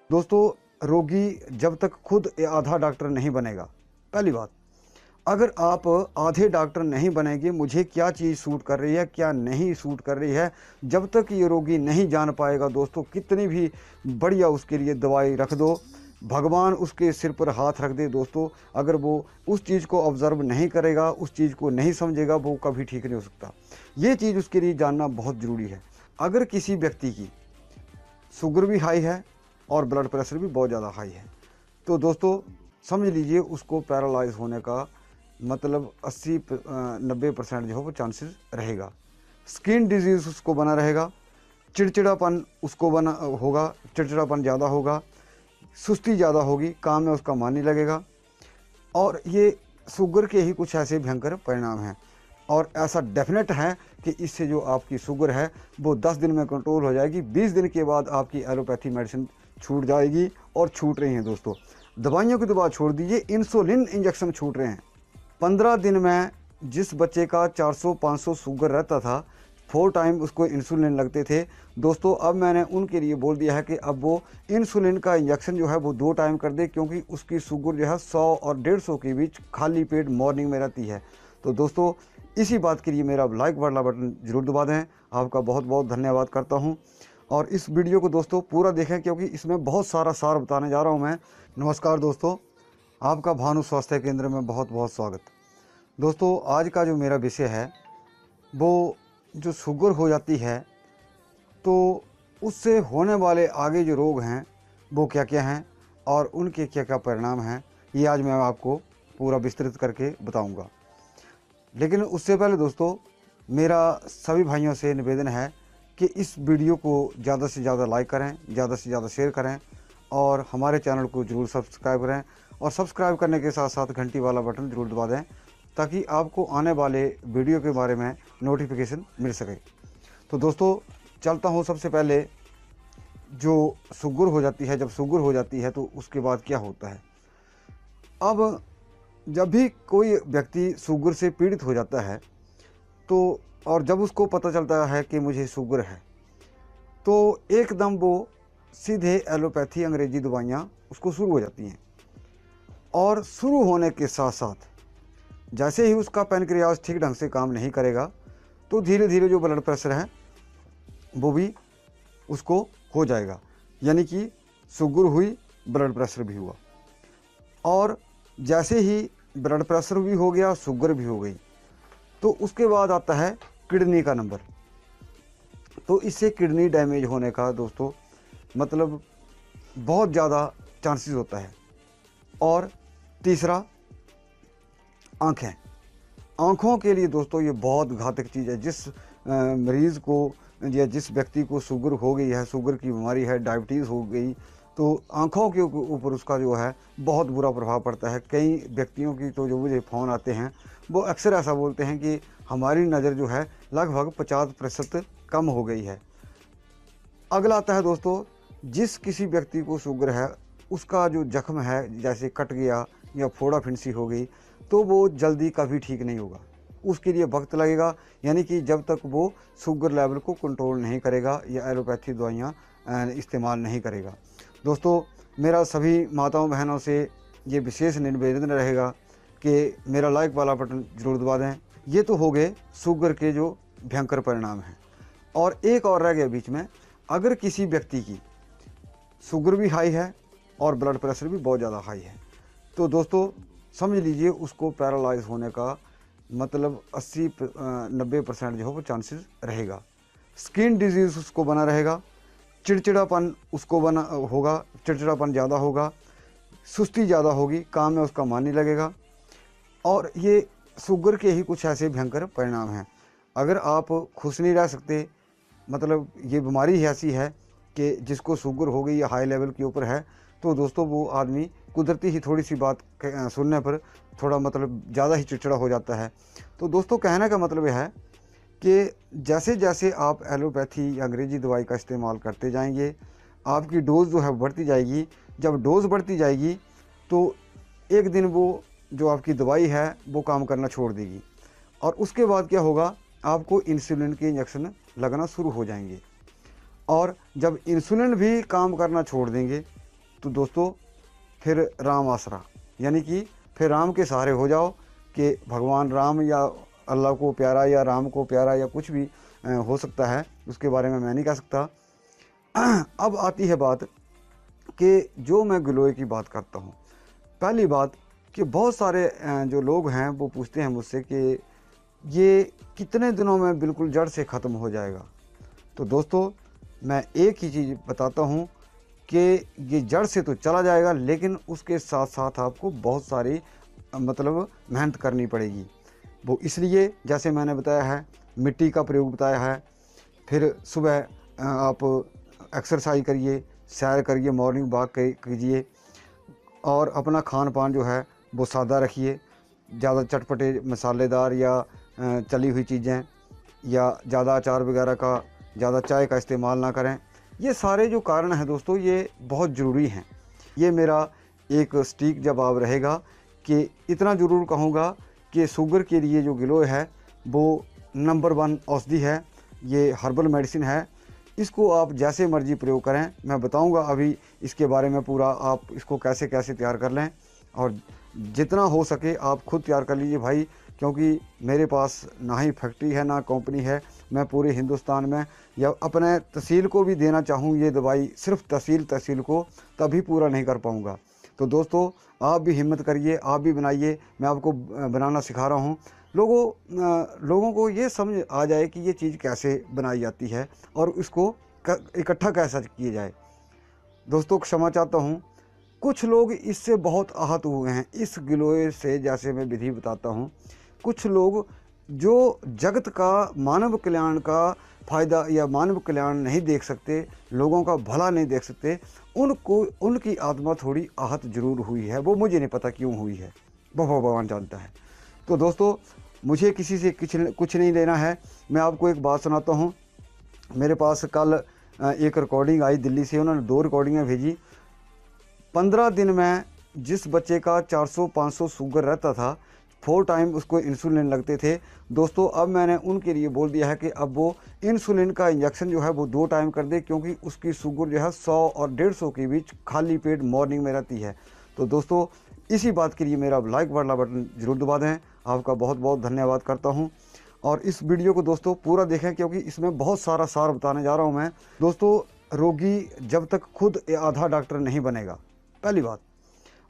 दोस्तों, रोगी जब तक खुद आधा डॉक्टर नहीं बनेगा, पहली बात, अगर आप आधे डॉक्टर नहीं बनेंगे मुझे क्या चीज़ सूट कर रही है क्या नहीं सूट कर रही है, जब तक ये रोगी नहीं जान पाएगा दोस्तों, कितनी भी बढ़िया उसके लिए दवाई रख दो, भगवान उसके सिर पर हाथ रख दे दोस्तों, अगर वो उस चीज़ को ऑब्ज़र्व नहीं करेगा, उस चीज़ को नहीं समझेगा, वो कभी ठीक नहीं हो सकता। ये चीज़ उसके लिए जानना बहुत ज़रूरी है। अगर किसी व्यक्ति की शुगर भी हाई है और ब्लड प्रेशर भी बहुत ज़्यादा हाई है, तो दोस्तों समझ लीजिए उसको पैरालाइज होने का मतलब 80-90% जो है वो चांसेस रहेगा। स्किन डिजीज़ उसको बना रहेगा, चिड़चिड़ापन उसको बना होगा, चिड़चिड़ापन ज़्यादा होगा, सुस्ती ज़्यादा होगी, काम में उसका मन नहीं लगेगा। और ये शुगर के ही कुछ ऐसे भयंकर परिणाम हैं, और ऐसा डेफिनेट है कि इससे जो आपकी शुगर है वो 10 दिन में कंट्रोल हो जाएगी, 20 दिन के बाद आपकी एलोपैथी मेडिसिन छूट जाएगी, और छूट रही हैं दोस्तों। दवाइयों की दवा छोड़ दीजिए, इंसुलिन इंजेक्शन छूट रहे हैं। 15 दिन में जिस बच्चे का 400-500 शुगर रहता था, 4 टाइम उसको इंसुलिन लगते थे दोस्तों, अब मैंने उनके लिए बोल दिया है कि अब वो इंसुलिन का इंजेक्शन जो है वो 2 टाइम कर दे, क्योंकि उसकी शुगर जो है 100 और 150 के बीच खाली पेट मॉर्निंग में रहती है। तो दोस्तों इसी बात के लिए मेरा लाइक वाला बटन ज़रूर दबा दें। आपका बहुत बहुत धन्यवाद करता हूँ, और इस वीडियो को दोस्तों पूरा देखें, क्योंकि इसमें बहुत सारा सार बताने जा रहा हूँ मैं। नमस्कार दोस्तों, आपका भानु स्वास्थ्य केंद्र में बहुत बहुत स्वागत। दोस्तों आज का जो मेरा विषय है वो जो शुगर हो जाती है तो उससे होने वाले आगे जो रोग हैं वो क्या क्या हैं और उनके क्या क्या परिणाम हैं, ये आज मैं आपको पूरा विस्तृत करके बताऊंगा। लेकिन उससे पहले दोस्तों मेरा सभी भाइयों से निवेदन है कि इस वीडियो को ज़्यादा से ज़्यादा लाइक करें, ज़्यादा से ज़्यादा शेयर करें, और हमारे चैनल को ज़रूर सब्सक्राइब करें, और सब्सक्राइब करने के साथ साथ घंटी वाला बटन ज़रूर दबा दें, ताकि आपको आने वाले वीडियो के बारे में नोटिफिकेशन मिल सके। तो दोस्तों चलता हूँ, सबसे पहले जो शुगर हो जाती है, जब शुगर हो जाती है तो उसके बाद क्या होता है। अब जब भी कोई व्यक्ति शुगर से पीड़ित हो जाता है तो, और जब उसको पता चलता है कि मुझे शुगर है, तो एकदम वो सीधे एलोपैथी अंग्रेजी दवाइयाँ उसको शुरू हो जाती हैं। और शुरू होने के साथ साथ जैसे ही उसका पैनक्रियाज ठीक ढंग से काम नहीं करेगा तो धीरे धीरे जो ब्लड प्रेशर है वो भी उसको हो जाएगा, यानी कि शुगर हुई, ब्लड प्रेशर भी हुआ। और जैसे ही ब्लड प्रेशर भी हो गया, शुगर भी हो गई, तो उसके बाद आता है किडनी का नंबर। तो इससे किडनी डैमेज होने का दोस्तों मतलब बहुत ज़्यादा चांसेस होता है। और तीसरा आँखें, आँखों के लिए दोस्तों ये बहुत घातक चीज़ है। जिस मरीज़ को या जिस व्यक्ति को शुगर हो गई है, शुगर की बीमारी है, डायबिटीज़ हो गई, तो आँखों के ऊपर उसका जो है बहुत बुरा प्रभाव पड़ता है। कई व्यक्तियों की तो जो मुझे फ़ोन आते हैं वो अक्सर ऐसा बोलते हैं कि हमारी नज़र जो है लगभग 50% कम हो गई है। अगला आता है दोस्तों, जिस किसी व्यक्ति को शुगर है उसका जो जख्म है, जैसे कट गया या फोड़ा फिंसी हो गई, तो वो जल्दी कभी ठीक नहीं होगा, उसके लिए वक्त लगेगा, यानी कि जब तक वो शुगर लेवल को कंट्रोल नहीं करेगा या एलोपैथी दवाइयाँ इस्तेमाल नहीं करेगा। दोस्तों मेरा सभी माताओं बहनों से ये विशेष निवेदन रहेगा कि मेरा लाइक वाला बटन ज़रूर दबा दें। ये तो हो गए शुगर के जो भयंकर परिणाम हैं, और एक और रह गया बीच में। अगर किसी व्यक्ति की शुगर भी हाई है और ब्लड प्रेशर भी बहुत ज़्यादा हाई है, तो दोस्तों समझ लीजिए उसको पैरालाइज होने का मतलब 80-90% जो है वो चांसेस रहेगा। स्किन डिजीज़ उसको बना रहेगा, चिड़चिड़ापन उसको बना होगा, चिड़चिड़ापन ज़्यादा होगा, सुस्ती ज़्यादा होगी, काम में उसका मन नहीं लगेगा। और ये शुगर के ही कुछ ऐसे भयंकर परिणाम हैं। अगर आप खुश नहीं रह सकते, मतलब ये बीमारी ही ऐसी है कि जिसको शुगर हो गई या हाई लेवल के ऊपर है, तो दोस्तों वो आदमी कुदरती ही थोड़ी सी बात सुनने पर थोड़ा मतलब ज़्यादा ही चिड़चिड़ा हो जाता है। तो दोस्तों कहने का मतलब यह है कि जैसे जैसे आप एलोपैथी या अंग्रेजी दवाई का इस्तेमाल करते जाएंगे, आपकी डोज़ जो है बढ़ती जाएगी। जब डोज़ बढ़ती जाएगी तो एक दिन वो जो आपकी दवाई है वो काम करना छोड़ देगी, और उसके बाद क्या होगा, आपको इंसुलिन के इंजेक्शन लगना शुरू हो जाएंगे। और जब इंसुलिन भी काम करना छोड़ देंगे तो दोस्तों फिर राम आसरा, यानी कि फिर राम के सहारे हो जाओ कि भगवान राम या अल्लाह को प्यारा या राम को प्यारा या कुछ भी हो सकता है, उसके बारे में मैं नहीं कह सकता। अब आती है बात कि जो मैं गिलोय की बात करता हूँ, पहली बात कि बहुत सारे जो लोग हैं वो पूछते हैं मुझसे कि ये कितने दिनों में बिल्कुल जड़ से ख़त्म हो जाएगा। तो दोस्तों मैं एक ही चीज़ बताता हूँ कि ये जड़ से तो चला जाएगा, लेकिन उसके साथ साथ आपको बहुत सारी मतलब मेहनत करनी पड़ेगी। वो इसलिए जैसे मैंने बताया है, मिट्टी का प्रयोग बताया है, फिर सुबह आप एक्सरसाइज करिए, सैर करिए, मॉर्निंग वॉक कीजिए, और अपना खान पान जो है वो सादा रखिए। ज़्यादा चटपटे मसालेदार या चली हुई चीज़ें या ज़्यादा अचार वगैरह का, ज़्यादा चाय का इस्तेमाल ना करें। ये सारे जो कारण हैं दोस्तों, ये बहुत ज़रूरी हैं। ये मेरा एक स्टिक जवाब रहेगा कि इतना ज़रूर कहूँगा कि शुगर के लिए जो गिलोय है वो नंबर 1 औषधि है। ये हर्बल मेडिसिन है, इसको आप जैसे मर्जी प्रयोग करें। मैं बताऊंगा अभी इसके बारे में पूरा, आप इसको कैसे कैसे तैयार कर लें, और जितना हो सके आप खुद तैयार कर लीजिए भाई, क्योंकि मेरे पास ना ही फैक्ट्री है ना कंपनी है। मैं पूरे हिंदुस्तान में या अपने तहसील को भी देना चाहूँ ये दवाई, सिर्फ तहसील को, तभी पूरा नहीं कर पाऊँगा। तो दोस्तों आप भी हिम्मत करिए, आप भी बनाइए। मैं आपको बनाना सिखा रहा हूँ। लोगों को ये समझ आ जाए कि ये चीज़ कैसे बनाई जाती है और इसको इकट्ठा कैसे किया जाए। दोस्तों क्षमा चाहता हूँ, कुछ लोग इससे बहुत आहत हुए हैं इस गिलोय से। जैसे मैं विधि बताता हूँ, कुछ लोग जो जगत का, मानव कल्याण का फ़ायदा या मानव कल्याण नहीं देख सकते, लोगों का भला नहीं देख सकते, उनको, उनकी आत्मा थोड़ी आहत जरूर हुई है। वो मुझे नहीं पता क्यों हुई है, वो भगवान जानता है। तो दोस्तों मुझे किसी से कुछ नहीं लेना है। मैं आपको एक बात सुनाता हूँ। मेरे पास कल एक रिकॉर्डिंग आई दिल्ली से, उन्होंने 2 रिकॉर्डिंगें भेजी। 15 दिन में जिस बच्चे का 400-500 शुगर रहता था, 4 टाइम उसको इंसुलिन लगते थे। दोस्तों अब मैंने उनके लिए बोल दिया है कि अब वो इंसुलिन का इंजेक्शन जो है वो 2 टाइम कर दे, क्योंकि उसकी शुगर जो है 100 और 150 के बीच खाली पेट मॉर्निंग में रहती है। तो दोस्तों इसी बात के लिए मेरा लाइक वाला बटन ज़रूर दबा दें। आपका बहुत बहुत धन्यवाद करता हूं। और इस वीडियो को दोस्तों पूरा देखें, क्योंकि इसमें बहुत सारा सार बताने जा रहा हूं मैं। दोस्तों रोगी जब तक खुद आधा डॉक्टर नहीं बनेगा, पहली बात,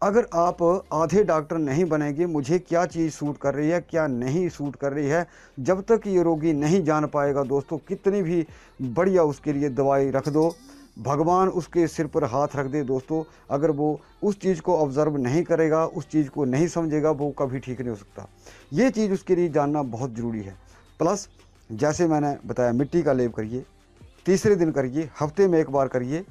अगर आप आधे डॉक्टर नहीं बनेंगे मुझे क्या चीज़ सूट कर रही है क्या नहीं सूट कर रही है, जब तक ये रोगी नहीं जान पाएगा दोस्तों, कितनी भी बढ़िया उसके लिए दवाई रख दो, भगवान उसके सिर पर हाथ रख दे दोस्तों, अगर वो उस चीज़ को ऑब्ज़र्व नहीं करेगा, उस चीज़ को नहीं समझेगा, वो कभी ठीक नहीं हो सकता। ये चीज़ उसके लिए जानना बहुत ज़रूरी है। प्लस जैसे मैंने बताया, मिट्टी का लेप करिए, तीसरे दिन करिए, हफ्ते में 1 बार करिए।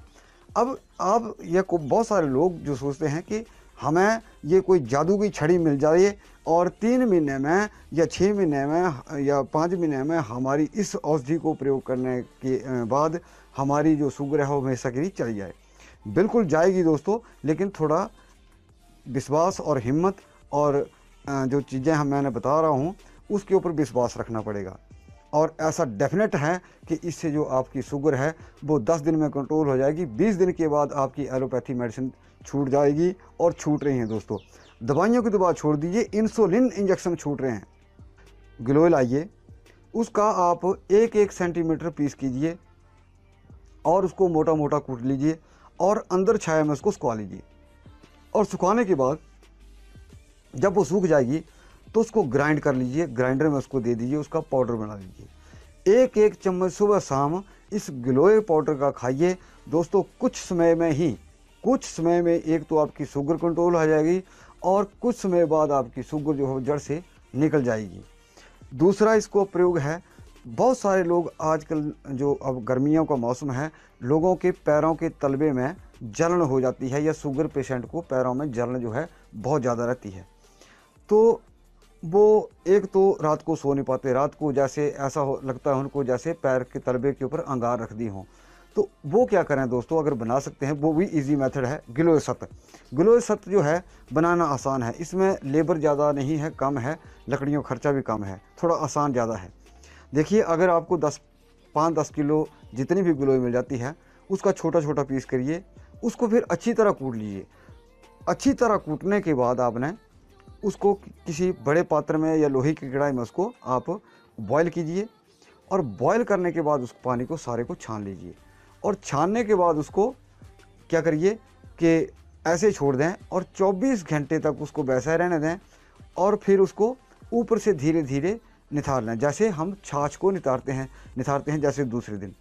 अब आप ये बहुत सारे लोग जो सोचते हैं कि हमें ये कोई जादू की छड़ी मिल जाए और 3 महीने में या 6 महीने में या 5 महीने में हमारी इस औषधि को प्रयोग करने के बाद हमारी जो शुगर है वो हमेशा के लिए चली जाए। बिल्कुल जाएगी दोस्तों, लेकिन थोड़ा विश्वास और हिम्मत और जो चीज़ें मैंने बता रहा हूँ उसके ऊपर विश्वास रखना पड़ेगा। और ऐसा डेफिनेट है कि इससे जो आपकी शुगर है वो 10 दिन में कंट्रोल हो जाएगी। 20 दिन के बाद आपकी एलोपैथी मेडिसिन छूट जाएगी, और छूट रही हैं दोस्तों। दवाइयों की दवा छोड़ दीजिए, इंसुलिन इंजेक्शन छूट रहे हैं। गिलोय लाइए, उसका आप 1-1 सेंटीमीटर पीस कीजिए और उसको मोटा मोटा कूट लीजिए और अंदर छाया में उसको सुखा लीजिए। और सुखाने के बाद जब वो सूख जाएगी तो उसको ग्राइंड कर लीजिए, ग्राइंडर में उसको दे दीजिए, उसका पाउडर बना लीजिए। 1-1 चम्मच सुबह शाम इस गिलोय पाउडर का खाइए दोस्तों। कुछ समय में एक तो आपकी शुगर कंट्रोल हो जाएगी और कुछ समय बाद आपकी शुगर जो है जड़ से निकल जाएगी। दूसरा इसको प्रयोग है, बहुत सारे लोग आजकल, जो अब गर्मियों का मौसम है, लोगों के पैरों के तलवे में जलन हो जाती है, या शुगर पेशेंट को पैरों में जलन जो है बहुत ज़्यादा रहती है। तो वो एक तो रात को सो नहीं पाते, रात को जैसे ऐसा लगता है उनको जैसे पैर के तलवे के ऊपर अंगार रख दी हों। तो वो क्या करें दोस्तों, अगर बना सकते हैं, वो भी इजी मेथड है गिलोय सत्त। गिलोय सत्त जो है बनाना आसान है, इसमें लेबर ज़्यादा नहीं है, कम है, लकड़ियों खर्चा भी कम है, थोड़ा आसान ज़्यादा है। देखिए अगर आपको 5-10 किलो जितनी भी गिलोय मिल जाती है उसका छोटा छोटा पीस करिए, उसको फिर अच्छी तरह कूट लीजिए। अच्छी तरह कूटने के बाद आपने उसको किसी बड़े पात्र में या लोहे की कढ़ाई में उसको आप बॉयल कीजिए, और बॉयल करने के बाद उस पानी को सारे को छान लीजिए। और छानने के बाद उसको क्या करिए कि ऐसे छोड़ दें और 24 घंटे तक उसको वैसा रहने दें, और फिर उसको ऊपर से धीरे धीरे निथार लें, जैसे हम छाछ को निथारते हैं जैसे दूसरे दिन।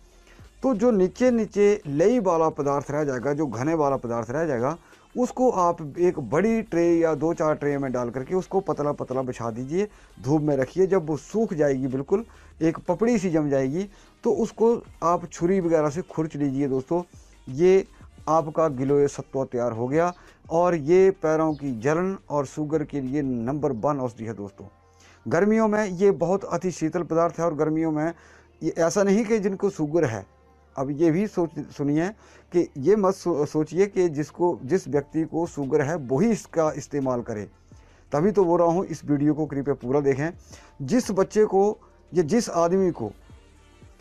तो जो नीचे नीचे लई वाला पदार्थ रह जाएगा, जो घने वाला पदार्थ रह जाएगा, उसको आप एक बड़ी ट्रे या 2-4 ट्रे में डाल करके उसको पतला पतला बिछा दीजिए, धूप में रखिए। जब वो सूख जाएगी, बिल्कुल एक पपड़ी सी जम जाएगी, तो उसको आप छुरी वगैरह से खुरच लीजिए। दोस्तों, ये आपका गिलोय सत्व तैयार हो गया, और ये पैरों की जलन और शुगर के लिए नंबर 1 औषधि है। दोस्तों, गर्मियों में ये बहुत अति शीतल पदार्थ है, और गर्मियों में ये ऐसा नहीं कि जिनको शुगर है, अब ये भी सुनिए कि ये मत सोचिए कि जिस व्यक्ति को शुगर है वही इसका इस्तेमाल करे। तभी तो बोल रहा हूँ, इस वीडियो को कृपया पूरा देखें। जिस बच्चे को या जिस आदमी को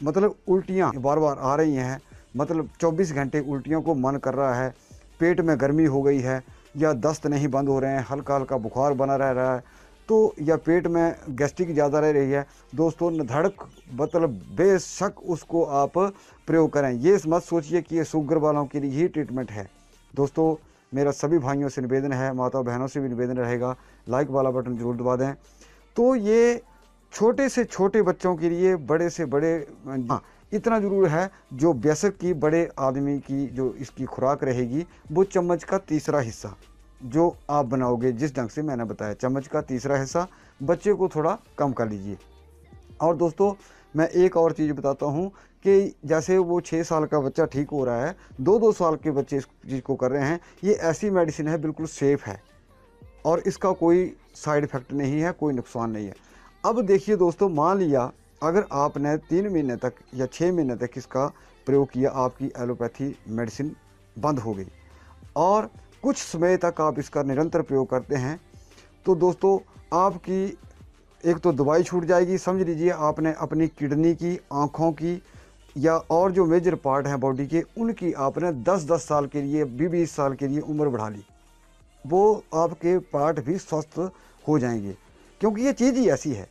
मतलब उल्टियाँ बार बार आ रही हैं, मतलब 24 घंटे उल्टियों को मन कर रहा है, पेट में गर्मी हो गई है, या दस्त नहीं बंद हो रहे हैं, हल्का हल्का बुखार बना रह रहा है, तो या पेट में गैस्ट्रिक ज़्यादा रह रही है, दोस्तों धड़क मतलब बेशक उसको आप प्रयोग करें। ये मत सोचिए कि ये शुगर वालों के लिए ही ट्रीटमेंट है। दोस्तों, मेरा सभी भाइयों से निवेदन है, माता बहनों से भी निवेदन रहेगा, लाइक वाला बटन जरूर दबा दें। तो ये छोटे से छोटे बच्चों के लिए, बड़े से बड़े, हाँ इतना ज़रूर है, जो वयस्क की बड़े आदमी की जो इसकी खुराक रहेगी, वो चम्मच का तीसरा हिस्सा जो आप बनाओगे जिस ढंग से मैंने बताया, चम्मच का तीसरा हिस्सा बच्चे को थोड़ा कम कर लीजिए। और दोस्तों, मैं एक और चीज़ बताता हूँ कि जैसे वो 6 साल का बच्चा ठीक हो रहा है, 2-2 साल के बच्चे इस चीज़ को कर रहे हैं, ये ऐसी मेडिसिन है, बिल्कुल सेफ़ है, और इसका कोई साइड इफ़ेक्ट नहीं है, कोई नुकसान नहीं है। अब देखिए दोस्तों, मान लिया अगर आपने 3 महीने तक या 6 महीने तक इसका प्रयोग किया, आपकी एलोपैथी मेडिसिन बंद हो गई, और कुछ समय तक आप इसका निरंतर प्रयोग करते हैं, तो दोस्तों आपकी एक तो दवाई छूट जाएगी। समझ लीजिए आपने अपनी किडनी की, आँखों की, या और जो मेजर पार्ट हैं बॉडी के, उनकी आपने 10-10 साल के लिए, 20-20 साल के लिए उम्र बढ़ा ली। वो आपके पार्ट भी स्वस्थ हो जाएंगे, क्योंकि ये चीज़ ही ऐसी है।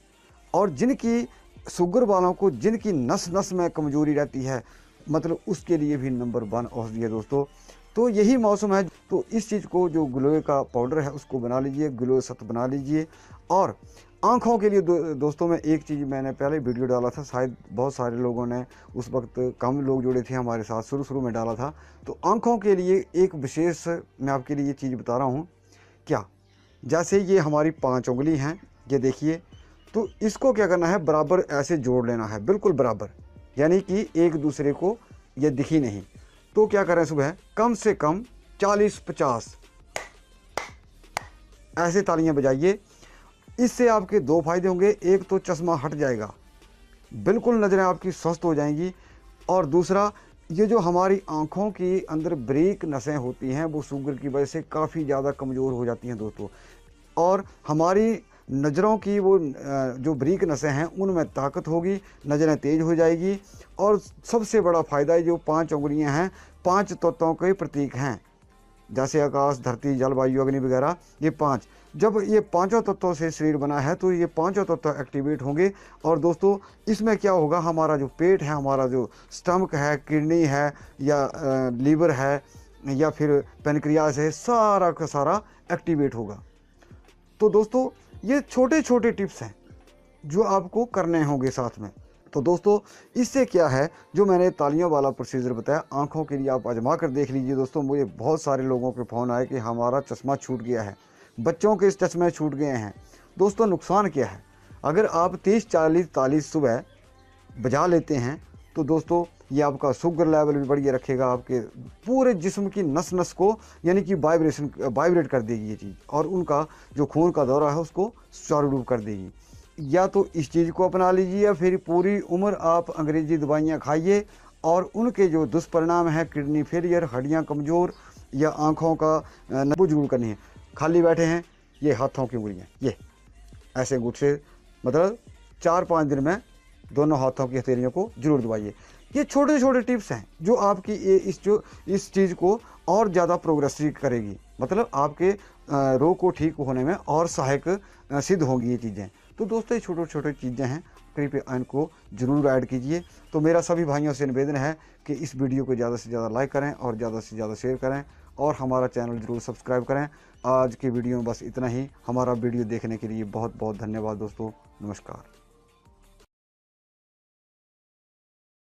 और जिनकी शुगर वालों को, जिनकी नस नस में कमजोरी रहती है, मतलब उसके लिए भी नंबर 1 औषधि है। दोस्तों, तो यही मौसम है, तो इस चीज़ को, जो गिलोय का पाउडर है उसको बना लीजिए, गिलोय सत्व बना लीजिए। और आँखों के लिए दोस्तों, मैं एक चीज़ मैंने पहले वीडियो डाला था, शायद बहुत सारे लोगों ने, उस वक्त कम लोग जुड़े थे हमारे साथ, शुरू में डाला था। तो आँखों के लिए एक विशेष मैं आपके लिए ये चीज़ बता रहा हूँ। क्या, जैसे ये हमारी 5 उंगली हैं, ये देखिए, तो इसको क्या करना है, बराबर ऐसे जोड़ लेना है, बिल्कुल बराबर, यानी कि एक दूसरे को ये दिखी नहीं। तो क्या करें, सुबह कम से कम 40-50 ऐसे तालियां बजाइए। इससे आपके 2 फायदे होंगे। एक तो चश्मा हट जाएगा, बिल्कुल नज़रें आपकी स्वस्थ हो जाएंगी, और दूसरा, ये जो हमारी आँखों की अंदर बारीक नसें होती हैं, वो शुगर की वजह से काफ़ी ज़्यादा कमज़ोर हो जाती हैं दोस्तों, और हमारी नज़रों की वो जो बारीक नसें हैं उनमें ताकत होगी, नज़रें तेज़ हो जाएगी। और सबसे बड़ा फ़ायदा है, जो 5 उंगलियां हैं 5 तत्वों के प्रतीक हैं, जैसे आकाश, धरती, जल, वायु, अग्नि वगैरह, ये 5। जब ये 5 तत्वों से शरीर बना है, तो ये 5 तत्व एक्टिवेट होंगे। और दोस्तों, इसमें क्या होगा, हमारा जो पेट है, हमारा जो स्टमक है, किडनी है, या लीवर है, या फिर पेनक्रियास है, सारा का सारा एक्टिवेट होगा। तो दोस्तों, ये छोटे छोटे टिप्स हैं जो आपको करने होंगे साथ में। तो दोस्तों, इससे क्या है, जो मैंने तालियों वाला प्रोसीजर बताया, आंखों के लिए आप आजमा कर देख लीजिए। दोस्तों, मुझे बहुत सारे लोगों के फ़ोन आए कि हमारा चश्मा छूट गया है, बच्चों के इस चश्मे छूट गए हैं। दोस्तों, नुकसान क्या है, अगर आप 30-40 ताली सुबह बजा लेते हैं, तो दोस्तों ये आपका शुगर लेवल भी बढ़िया रखेगा, आपके पूरे जिस्म की नस नस को यानी कि वाइब्रेट कर देगी ये चीज़, और उनका जो खून का दौरा है उसको सुचारू रूप कर देगी। या तो इस चीज़ को अपना लीजिए, या फिर पूरी उम्र आप अंग्रेज़ी दवाइयाँ खाइए, और उनके जो दुष्परिणाम हैं, किडनी फेलियर, हड्डियाँ कमज़ोर, या आँखों का वो जरूर करनी है। खाली बैठे हैं, ये हाथों की उंगलियाँ, ये ऐसे गुट से मतलब 4-5 दिन में दोनों हाथों की हथेलियों को जरूर दबाइए। ये छोटे छोटे टिप्स हैं जो आपकी इस चीज़ को और ज़्यादा प्रोग्रेसिव करेगी, मतलब आपके रोग को ठीक होने में और सहायक सिद्ध होंगी ये चीज़ें। तो दोस्तों ये छोटे छोटे चीज़ें हैं, कृपया इनको ज़रूर ऐड कीजिए। तो मेरा सभी भाइयों से निवेदन है कि इस वीडियो को ज़्यादा से ज़्यादा लाइक करें और ज़्यादा से ज़्यादा शेयर करें और हमारा चैनल ज़रूर सब्सक्राइब करें। आज की वीडियो में बस इतना ही। हमारा वीडियो देखने के लिए बहुत बहुत धन्यवाद दोस्तों। नमस्कार।